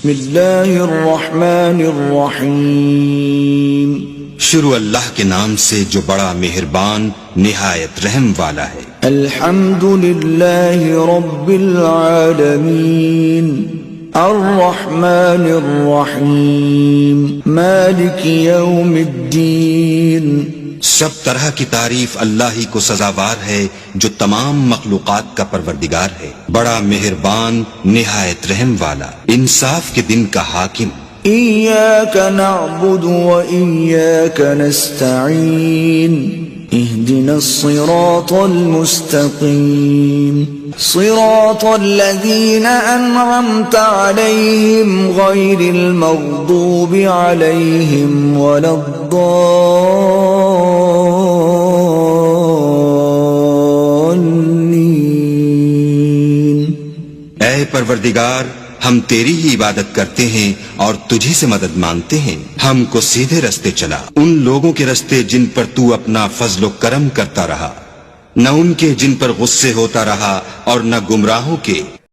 بسم اللہ الرحمن الرحیم. شروع اللہ کے نام سے جو بڑا مہربان نہایت رحم والا ہے. الحمد للہ رب العالمین الرحمن الرحیم مالک یوم الدین. سب طرح کی تعریف اللہ ہی کو سزاوار ہے جو تمام مخلوقات کا پروردگار ہے، بڑا مہربان نہایت رحم والا، انصاف کے دن کا حاکم. ایاک نعبد و ایاک نستعین اهدنا الصراط المستقیم صراط الذین انعمت علیہم غیر المغضوب علیہم ولا الضالین. اے پروردگار، ہم تیری ہی عبادت کرتے ہیں اور تجھی سے مدد مانگتے ہیں، ہم کو سیدھے رستے چلا، ان لوگوں کے رستے جن پر تو اپنا فضل و کرم کرتا رہا، نہ ان کے جن پر غصے ہوتا رہا، اور نہ گمراہوں کے